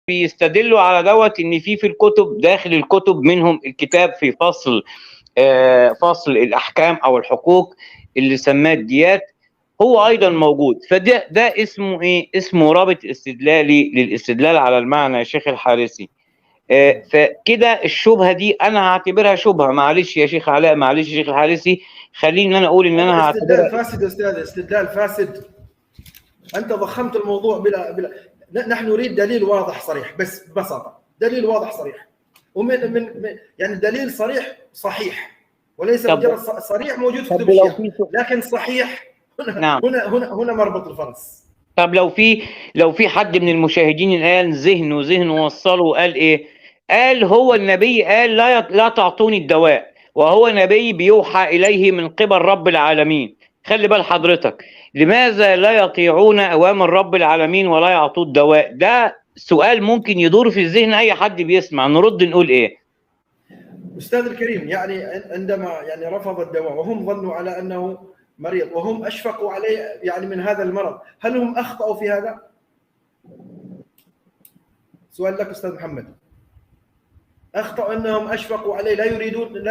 بيستدلوا على دوت ان في الكتب، داخل الكتب منهم الكتاب في فصل الاحكام او الحقوق اللي سماه الديات، هو ايضا موجود. فده اسمه ايه؟ اسمه رابط استدلالي للاستدلال على المعنى يا شيخ الحارثي. فكده الشبهه دي انا هعتبرها شبهه. معلش يا شيخ علاء، معلش يا شيخ الحارثي، خليني انا اقول ان انا هعتبرها استدلال فاسد. استاذ استدلال فاسد، انت ضخمت الموضوع بلا نحن نريد دليل واضح صريح، بس ببساطه دليل واضح صريح، ومن يعني دليل صريح صحيح، وليس مجرد صريح موجود في كتب الشيعة، لكن صحيح. نعم. هنا مربط الفرس. طب لو في حد من المشاهدين الان ذهنه وصله وقال ايه؟ قال هو النبي قال لا تعطوني الدواء، وهو نبي بيوحى اليه من قبل رب العالمين. خلي بال حضرتك، لماذا لا يطيعون اوامر رب العالمين ولا يعطوا الدواء؟ ده سؤال ممكن يدور في ذهن اي حد بيسمع. نرد نقول ايه؟ استاذ الكريم، يعني عندما يعني رفض الدواء وهم ظنوا على انه مريض وهم اشفقوا عليه يعني من هذا المرض، هل هم اخطاوا في هذا؟ سؤال لك استاذ محمد. اخطاوا انهم اشفقوا عليه، لا يريدون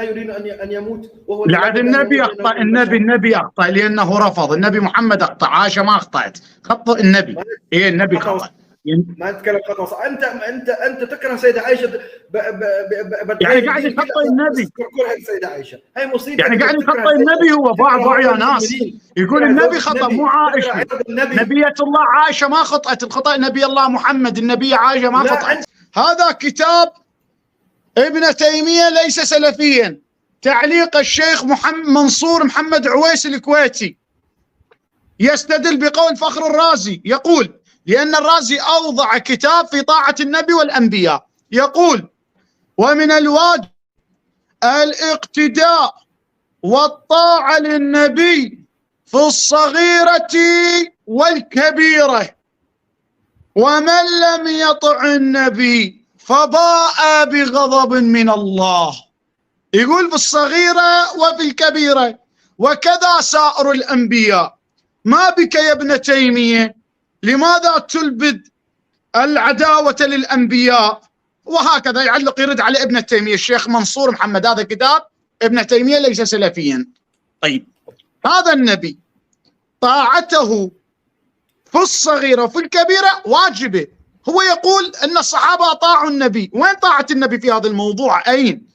ان يموت وهو لا، النبي اخطا. النبي اخطا لانه رفض. النبي محمد اخطا. عائشه ما اخطات، خطا النبي. ايه النبي خطا. ما نتكلم خطا صح. انت تكره سيده عائشه يعني قاعد يخطئ النبي. كره السيده عائشه، هاي مصيبه. يعني قاعد يخطئ النبي. هو باع يا ناس. يقول النبي خطا مو عائشه. نبيه الله عائشه ما خطأت، الخطا نبي الله محمد. النبي عائشه ما خطأت. هذا كتاب ابن تيميه ليس سلفيا. تعليق الشيخ منصور محمد عويس الكويتي يستدل بقول فخر الرازي، يقول لأن الرازي أوضع كتاب في طاعة النبي والأنبياء، يقول ومن الواجب الاقتداء والطاعة للنبي في الصغيرة والكبيرة، ومن لم يطع النبي فباء بغضب من الله. يقول في الصغيرة وفي الكبيرة، وكذا سائر الأنبياء. ما بك يا ابن تيمية؟ لماذا تلبد العداوة للأنبياء؟ وهكذا يعلق يرد على ابن تيمية الشيخ منصور محمد. هذا كتاب ابن تيمية ليس سلفيا. طيب، هذا النبي طاعته في الصغيرة وفي الكبيرة واجبة. هو يقول أن الصحابة أطاعوا النبي. وين طاعة النبي في هذا الموضوع؟ أين؟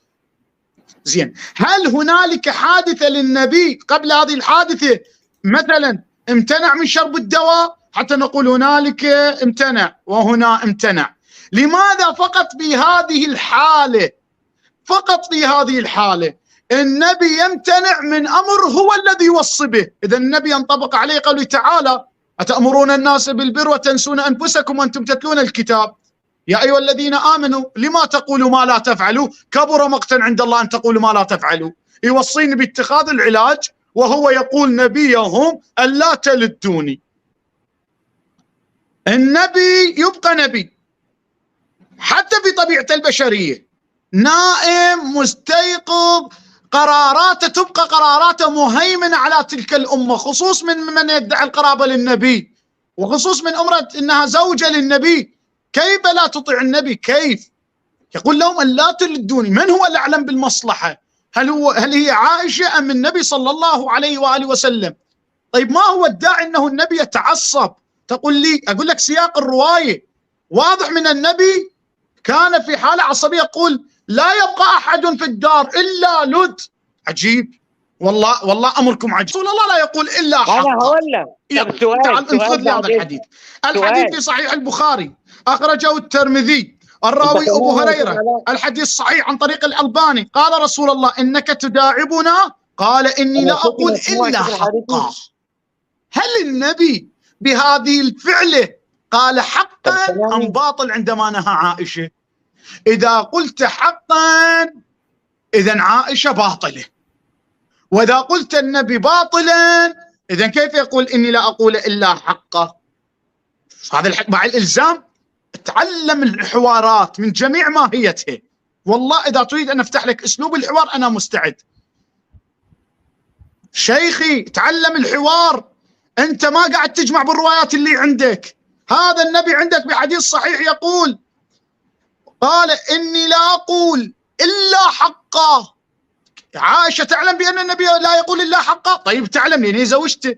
زين، هل هنالك حادثة للنبي قبل هذه الحادثة مثلا امتنع من شرب الدواء حتى نقول هنالك امتنع وهنا امتنع؟ لماذا فقط في هذه الحالة، فقط في هذه الحالة النبي يمتنع من أمر هو الذي يوصي به؟ إذا النبي ينطبق عليه قوله تعالى أتأمرون الناس بالبر وتنسون أنفسكم وأنتم تتلون الكتاب يا أيها الذين آمنوا لما تقولوا ما لا تفعلوا كبر مقتا عند الله أن تقولوا ما لا تفعلوا. يوصيني باتخاذ العلاج وهو يقول نبيهم ألا تلدوني. النبي يبقى نبي حتى في طبيعة البشرية، نائم مستيقظ، قراراته تبقى قراراته مهيمنة على تلك الأمة، خصوص من يدعي القرابة للنبي، وخصوص من أمرة أنها زوجة للنبي. كيف لا تطيع النبي؟ كيف؟ يقول لهم أن لا تلدوني. من هو الأعلم بالمصلحة؟ هل هي عائشة أم النبي صلى الله عليه وآله وسلم؟ طيب، ما هو الداعي أنه النبي يتعصب؟ تقول لي، أقول لك سياق الرواية واضح من النبي كان في حالة عصبية، يقول لا يبقى أحد في الدار إلا لد. عجيب، والله أمركم عجيب. رسول الله لا يقول إلا حقا. أنا هقول لك سؤال هذا الحديث في صحيح البخاري أخرجه الترمذي الراوي أبو هريرة، الحديث صحيح عن طريق الألباني. قال رسول الله إنك تداعبنا، قال إني لا أقول إلا حقا. هل النبي بهذه الفعلة قال حقا أم باطل عندما نهى عائشة؟ إذا قلت حقا إذن عائشة باطلة، وإذا قلت النبي باطلا إذن كيف يقول إني لا أقول إلا حقا؟ هذا الحق مع الإلزام. تعلم الحوارات من جميع ماهيتها. والله إذا تريد أن أفتح لك أسلوب الحوار أنا مستعد. شيخي تعلم الحوار. أنت ما قاعد تجمع بالروايات اللي عندك. هذا النبي عندك بحديث صحيح يقول قال إني لا أقول إلا حقا. عائشة تعلم بأن النبي لا يقول إلا حقا؟ طيب تعلم لأني زوجته.